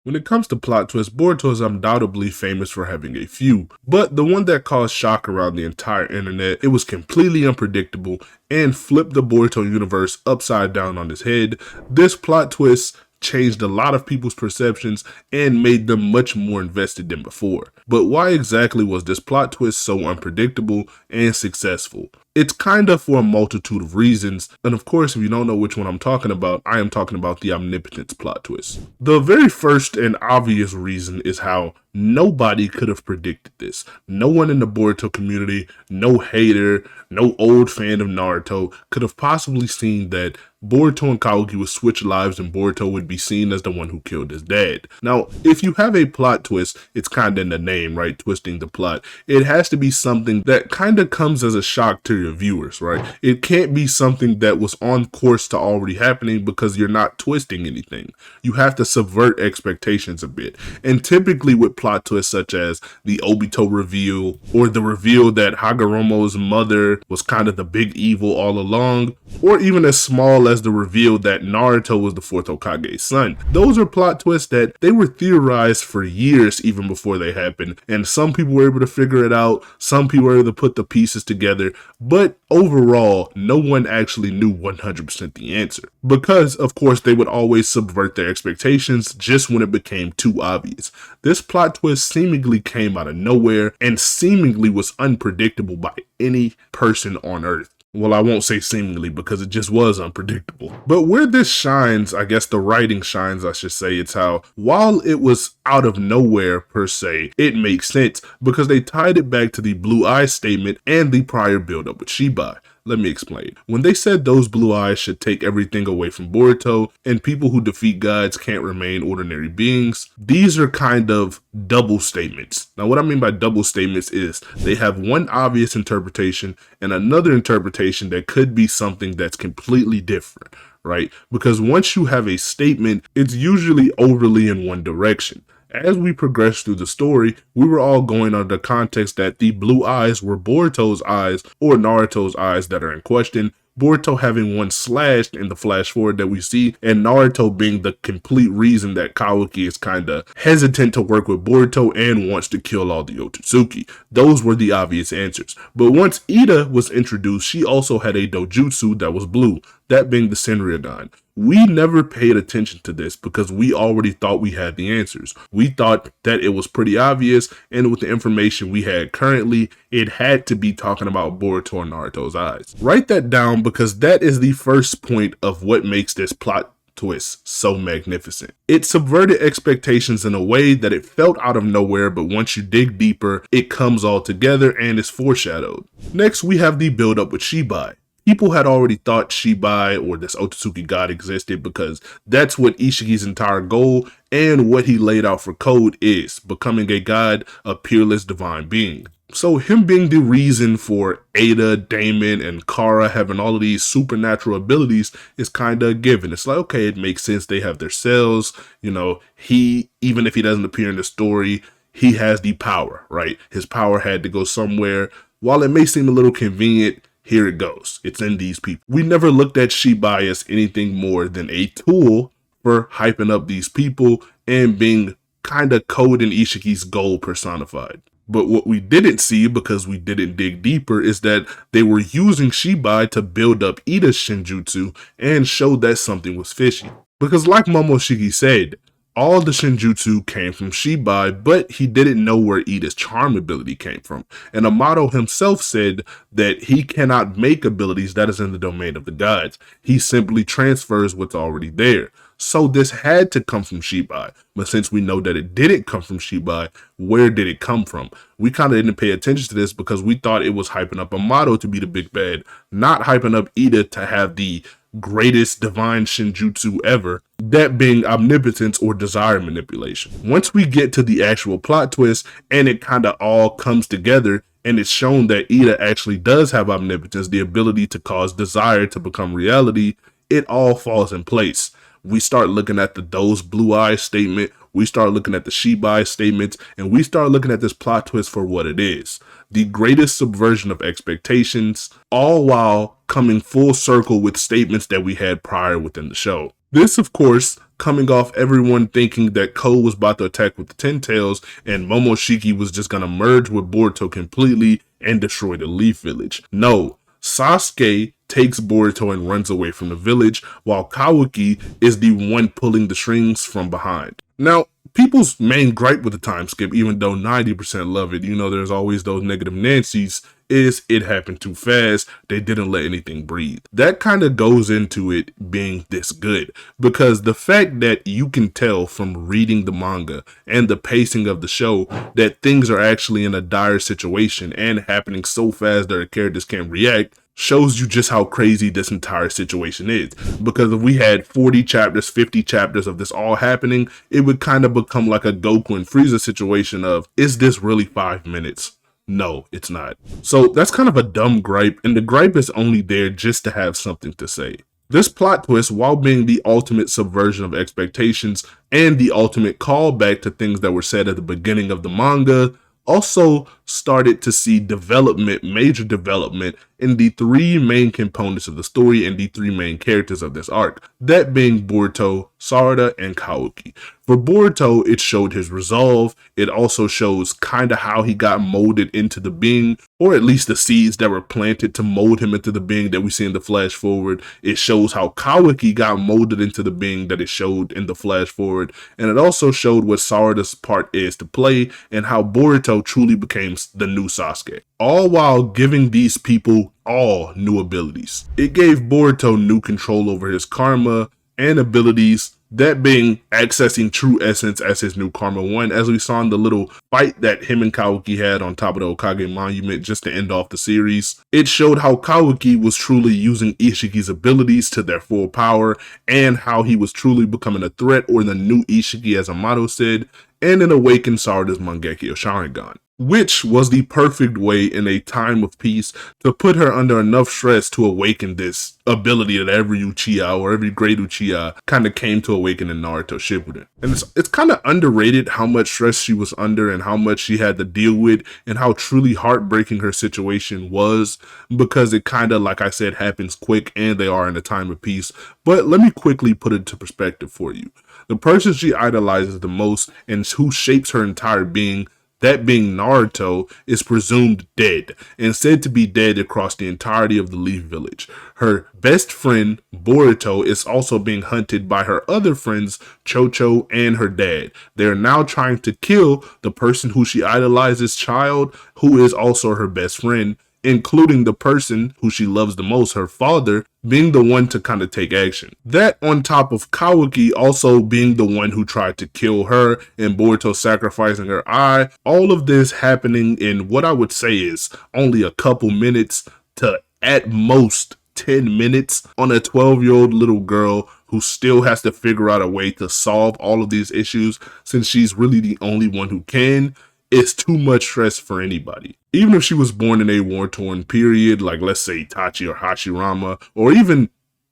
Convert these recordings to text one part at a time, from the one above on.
When it comes to plot twists, Boruto is undoubtedly famous for having a few, but the one that caused shock around the entire internet, it was completely unpredictable and flipped the Boruto universe upside down on its head. This plot twist changed a lot of people's perceptions and made them much more invested than before. But why exactly was this plot twist so unpredictable and successful? It's kind of for a multitude of reasons, and of course, if you don't know which one I'm talking about, I am talking about the omnipotence plot twist. The very first and obvious reason is how nobody could have predicted this. No one in the Boruto community, no hater, no old fan of Naruto could have possibly seen that Boruto and Kawaki would switch lives and Boruto would be seen as the one who killed his dad. Now, if you have a plot twist, it's kind of in the name, right? Twisting the plot. It has to be something that kind of comes as a shock to your viewers, right? It can't be something that was on course to already happening because you're not twisting anything. You have to subvert expectations a bit. And typically with plot twists such as the Obito reveal or the reveal that Hagoromo's mother was kind of the big evil all along, or even as small as the reveal that Naruto was the fourth Hokage's son. Those are plot twists that they were theorized for years even before they happened, and some people were able to figure it out, some people were able to put the pieces together, but overall, no one actually knew 100% the answer. Because, of course, they would always subvert their expectations just when it became too obvious. This plot twist seemingly came out of nowhere and seemingly was unpredictable by any person on Earth. Well, I won't say seemingly because it just was unpredictable. But where this shines, I guess the writing shines, I should say, it's how while it was out of nowhere per se, it makes sense because they tied it back to the blue eyes statement and the prior buildup with Shibai. Let me explain. When they said those blue eyes should take everything away from Boruto and people who defeat gods can't remain ordinary beings, these are kind of double statements. Now, what I mean by double statements is they have one obvious interpretation and another interpretation that could be something that's completely different, right? Because once you have a statement, it's usually overly in one direction. As we progressed through the story, we were all going under the context that the blue eyes were Boruto's eyes or Naruto's eyes that are in question, Boruto having one slashed in the flash forward that we see, and Naruto being the complete reason that Kawaki is kinda hesitant to work with Boruto and wants to kill all the Otsutsuki. Those were the obvious answers. But once Ida was introduced, she also had a dojutsu that was blue, that being the Senryudan. We never paid attention to this because we already thought we had the answers. We thought that it was pretty obvious, and with the information we had currently, it had to be talking about Boruto and Naruto's eyes. Write that down because that is the first point of what makes this plot twist so magnificent. It subverted expectations in a way that it felt out of nowhere, but once you dig deeper, it comes all together and is foreshadowed. Next, we have the build-up with Shibai. People had already thought Shibai or this Otsutsuki god existed because that's what Ishiki's entire goal and what he laid out for Code is, becoming a god, a peerless divine being. So him being the reason for Ada, Damon, and Kara having all of these supernatural abilities is kind of a given. It's like, okay, it makes sense. They have their cells, you know, even if he doesn't appear in the story, he has the power, right? His power had to go somewhere. While it may seem a little convenient, here it goes. It's in these people. We never looked at Shibai as anything more than a tool for hyping up these people and being kind of Code and Ishiki's goal personified. But what we didn't see, because we didn't dig deeper, is that they were using Shibai to build up Ida's Shinjutsu and show that something was fishy. Because like Momoshiki said, all the Shinjutsu came from Shibai, but he didn't know where Ida's charm ability came from. And Amato himself said that he cannot make abilities that is in the domain of the gods. He simply transfers what's already there. So this had to come from Shibai. But since we know that it didn't come from Shibai, where did it come from? We kind of didn't pay attention to this because we thought it was hyping up Amato to be the big bad, not hyping up Ida to have the greatest divine Shinjutsu ever, that being omnipotence or desire manipulation. Once we get to the actual plot twist and it kind of all comes together and it's shown that Ida actually does have omnipotence, the ability to cause desire to become reality, it all falls in place. We start looking at those blue eyes statement, we start looking at the Shibai statements, and we start looking at this plot twist for what it is. The greatest subversion of expectations, all while coming full circle with statements that we had prior within the show. This, of course, coming off everyone thinking that Ko was about to attack with the Ten Tails and Momoshiki was just going to merge with Boruto completely and destroy the Leaf Village. No, Sasuke takes Boruto and runs away from the village, while Kawaki is the one pulling the strings from behind. Now, people's main gripe with the time skip, even though 90% love it, there's always those negative Nancy's, is it happened too fast. They didn't let anything breathe. That kind of goes into it being this good, because the fact that you can tell from reading the manga and the pacing of the show that things are actually in a dire situation and happening so fast that the characters can't react shows you just how crazy this entire situation is. Because if we had 40 chapters, 50 chapters of this all happening, it would kind of become like a Goku and Frieza situation of, is this really 5 minutes? No, it's not. So that's kind of a dumb gripe, and the gripe is only there just to have something to say. This plot twist, while being the ultimate subversion of expectations and the ultimate callback to things that were said at the beginning of the manga, also started to see development, major development, in the three main components of the story and the three main characters of this arc, that being Boruto, Sarada, and Kawaki. For Boruto, it showed his resolve. It also shows kind of how he got molded into the being, or at least the seeds that were planted to mold him into the being that we see in the flash forward. It shows how Kawaki got molded into the being that it showed in the flash forward, and it also showed what Sarada's part is to play and how Boruto truly became the new Sasuke. All while giving these people all new abilities. It gave Boruto new control over his karma and abilities, that being accessing true essence as his new Karma 1, as we saw in the little fight that him and Kawaki had on top of the Okage Monument just to end off the series. It showed how Kawaki was truly using Ishiki's abilities to their full power, and how he was truly becoming a threat, or the new Ishiki as Amato said, and it awakened Sarada's Mangekyo Sharingan, which was the perfect way in a time of peace to put her under enough stress to awaken this ability that every Uchiha or every great Uchiha kind of came to awaken in Naruto Shippuden. And it's kind of underrated how much stress she was under and how much she had to deal with and how truly heartbreaking her situation was, because it kind of, like I said, happens quick and they are in a time of peace. But let me quickly put it into perspective for you. The person she idolizes the most and who shapes her entire being, that being Naruto, is presumed dead and said to be dead across the entirety of the Leaf Village. Her best friend, Boruto, is also being hunted by her other friends, Chocho and her dad. They are now trying to kill the person who she idolizes' child, who is also her best friend, including the person who she loves the most, her father, being the one to kind of take action. That on top of Kawaki also being the one who tried to kill her and Boruto sacrificing her eye, all of this happening in what I would say is only a couple minutes to at most 10 minutes on a 12-year-old little girl who still has to figure out a way to solve all of these issues since she's really the only one who can. It's too much stress for anybody. Even if she was born in a war-torn period, like let's say Itachi or Hashirama, or even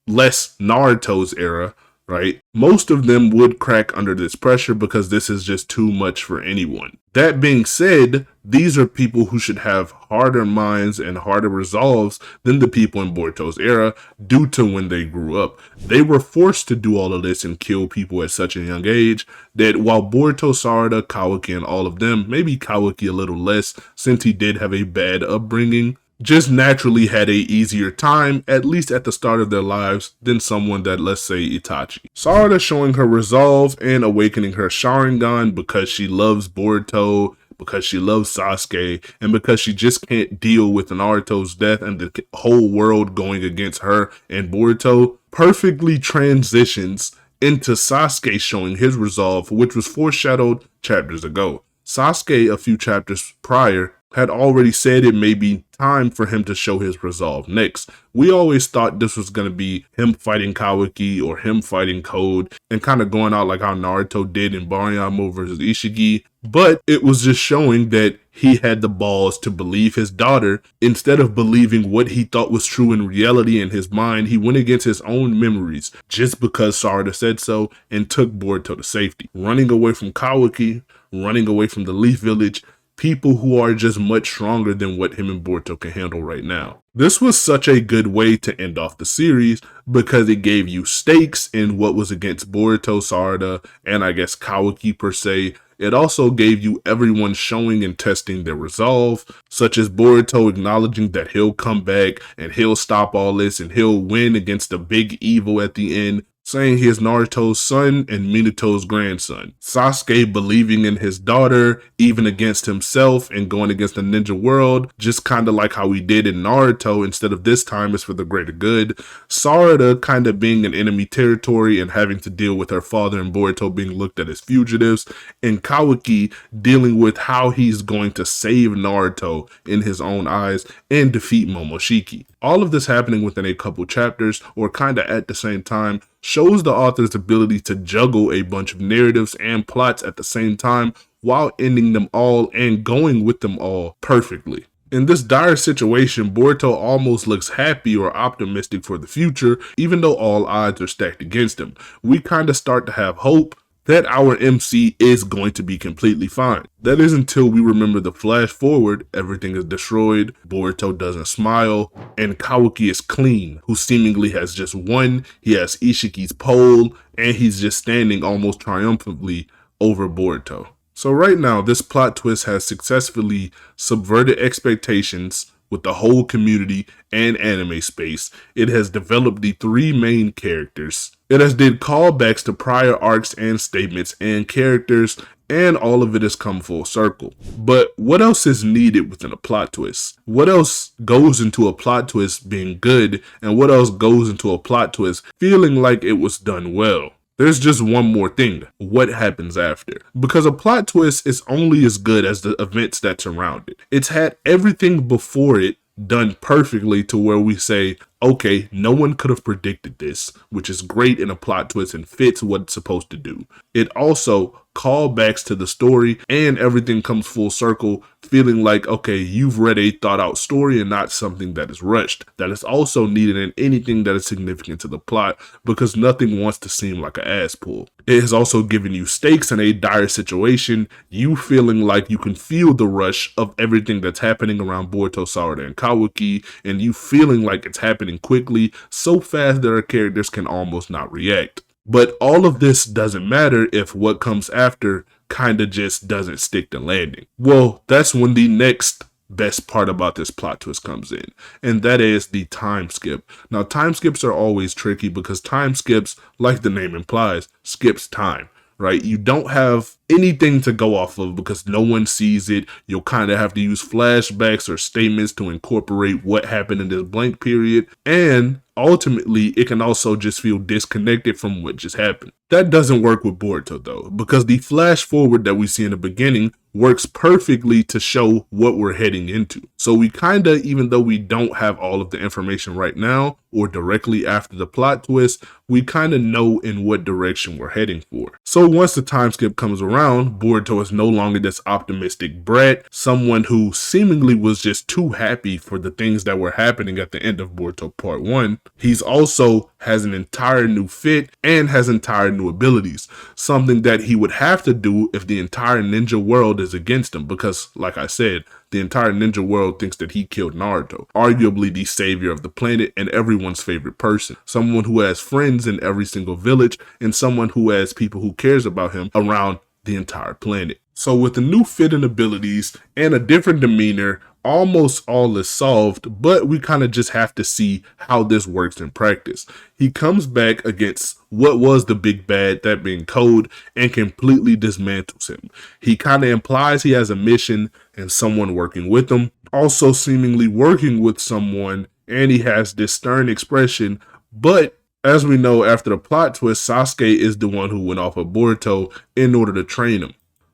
less Naruto's era, right? Most of them would crack under this pressure because this is just too much for anyone. That being said, these are people who should have harder minds and harder resolves than the people in Boruto's era due to when they grew up. They were forced to do all of this and kill people at such a young age that while Boruto, Sarada, Kawaki, and all of them, maybe Kawaki a little less since he did have a bad upbringing, just naturally had a easier time, at least at the start of their lives, than someone that, let's say, Itachi. Sarada showing her resolve and awakening her Sharingan because she loves Boruto, because she loves Sasuke, and because she just can't deal with Naruto's death and the whole world going against her and Boruto, perfectly transitions into Sasuke showing his resolve, which was foreshadowed chapters ago. Sasuke, a few chapters prior, had already said it may be time for him to show his resolve next. We always thought this was going to be him fighting Kawaki or him fighting Code and kind of going out like how Naruto did in Bariyama versus Ishiki, but it was just showing that he had the balls to believe his daughter. Instead of believing what he thought was true in reality in his mind, he went against his own memories just because Sarada said so and took Boruto to safety. Running away from Kawaki, running away from the Leaf Village, people who are just much stronger than what him and Boruto can handle right now. This was such a good way to end off the series because it gave you stakes in what was against Boruto, Sarada, and I guess Kawaki per se. It also gave you everyone showing and testing their resolve, such as Boruto acknowledging that he'll come back and he'll stop all this and he'll win against the big evil at the end, saying he is Naruto's son and Minato's grandson. Sasuke believing in his daughter, even against himself, and going against the ninja world, just kind of like how he did in Naruto, instead of this time it's for the greater good. Sarada kind of being in enemy territory and having to deal with her father and Boruto being looked at as fugitives, and Kawaki dealing with how he's going to save Naruto in his own eyes and defeat Momoshiki. All of this happening within a couple chapters, or kind of at the same time, shows the author's ability to juggle a bunch of narratives and plots at the same time while ending them all and going with them all perfectly. In this dire situation, Boruto almost looks happy or optimistic for the future, even though all odds are stacked against him. We kind of start to have hope that our MC is going to be completely fine. That is until we remember the flash forward, everything is destroyed, Boruto doesn't smile, and Kawaki is clean, who seemingly has just won. He has Ishiki's pole, and he's just standing almost triumphantly over Boruto. So right now, this plot twist has successfully subverted expectations with the whole community and anime space. It has developed the three main characters. It has did callbacks to prior arcs and statements and characters, and all of it has come full circle. But what else is needed within a plot twist? What else goes into a plot twist being good, and what else goes into a plot twist feeling like it was done well? There's just one more thing. What happens after? Because a plot twist is only as good as the events that surround it. It's had everything before it done perfectly to where we say, okay, no one could have predicted this, which is great in a plot twist and fits what it's supposed to do. It also callbacks to the story and everything comes full circle, feeling like, okay, you've read a thought out story and not something that is rushed. That is also needed in anything that is significant to the plot, because nothing wants to seem like an ass pull. It has also given you stakes in a dire situation, you feeling like you can feel the rush of everything that's happening around Boruto, Sarada, and Kawaki, and you feeling like it's happening quickly, so fast that our characters can almost not react. But all of this doesn't matter if what comes after kinda just doesn't stick the landing. Well, that's when the next best part about this plot twist comes in, and that is the time skip. Now, time skips are always tricky because time skips, like the name implies, skips time. Right? You don't have anything to go off of because no one sees it. You'll kind of have to use flashbacks or statements to incorporate what happened in this blank period. And ultimately, it can also just feel disconnected from what just happened. That doesn't work with Boruto though, because the flash forward that we see in the beginning works perfectly to show what we're heading into. So we kind of, even though we don't have all of the information right now or directly after the plot twist, we kind of know in what direction we're heading for. So once the time skip comes around, Boruto is no longer this optimistic brat, someone who seemingly was just too happy for the things that were happening at the end of Boruto Part 1. He's also has an entire new fit and has entire new abilities, something that he would have to do if the entire ninja world is against him, because like I said, the entire ninja world thinks that he killed Naruto, arguably the savior of the planet and everyone's favorite person, someone who has friends in every single village and someone who has people who cares about him around the entire planet. So with the new fit and abilities and a different demeanor, almost all is solved, but we kind of just have to see how this works in practice. He comes back against what was the big bad, that being Code, and completely dismantles him. He kind of implies he has a mission and someone working with him, also seemingly working with someone, and he has this stern expression, but as we know after the plot twist, Sasuke is the one who went off of Boruto in order to train him.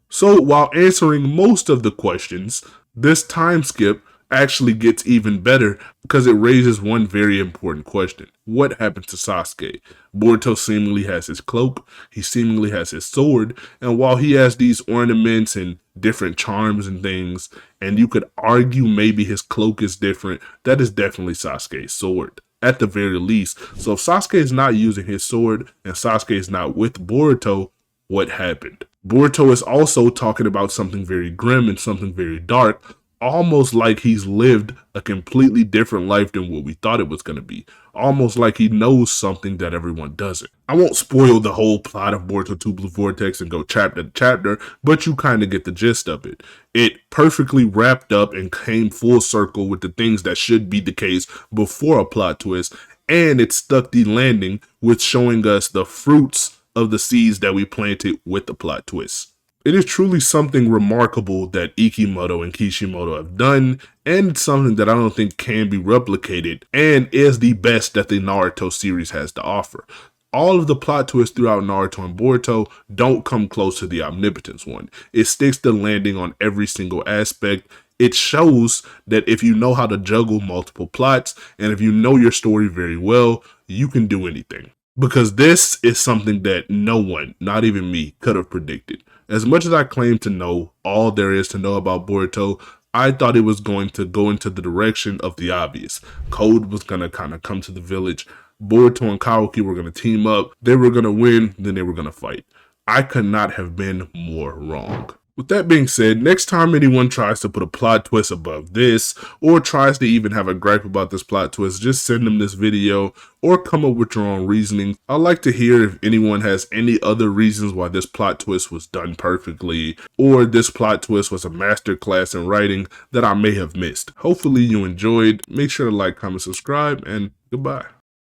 So while answering most of the questions, this time skip actually gets even better because it raises one very important question. What happened to Sasuke? Boruto seemingly has his cloak, he seemingly has his sword, and while he has these ornaments and different charms and things, and you could argue maybe his cloak is different, that is definitely Sasuke's sword, at the very least. So if Sasuke is not using his sword and Sasuke is not with Boruto, what happened? Boruto is also talking about something very grim and something very dark, almost like he's lived a completely different life than what we thought it was going to be. Almost like he knows something that everyone doesn't. I won't spoil the whole plot of Boruto 2 Blue Vortex and go chapter to chapter, but you kind of get the gist of it. It perfectly wrapped up and came full circle with the things that should be the case before a plot twist, and it stuck the landing with showing us the fruits of the seeds that we planted with the plot twist. It is truly something remarkable that Ikimoto and Kishimoto have done, and it's something that I don't think can be replicated, and is the best that the Naruto series has to offer. All of the plot twists throughout Naruto and Boruto don't come close to the Omnipotence one. It sticks the landing on every single aspect. It shows that if you know how to juggle multiple plots, and if you know your story very well, you can do anything. Because this is something that no one, not even me, could have predicted. As much as I claim to know all there is to know about Boruto, I thought it was going to go into the direction of the obvious. Code was going to kind of come to the village. Boruto and Kawaki were going to team up. They were going to win, then they were going to fight. I could not have been more wrong. With that being said, next time anyone tries to put a plot twist above this, or tries to even have a gripe about this plot twist, just send them this video, or come up with your own reasoning. I'd like to hear if anyone has any other reasons why this plot twist was done perfectly, or this plot twist was a masterclass in writing that I may have missed. Hopefully you enjoyed. Make sure to like, comment, subscribe, and goodbye.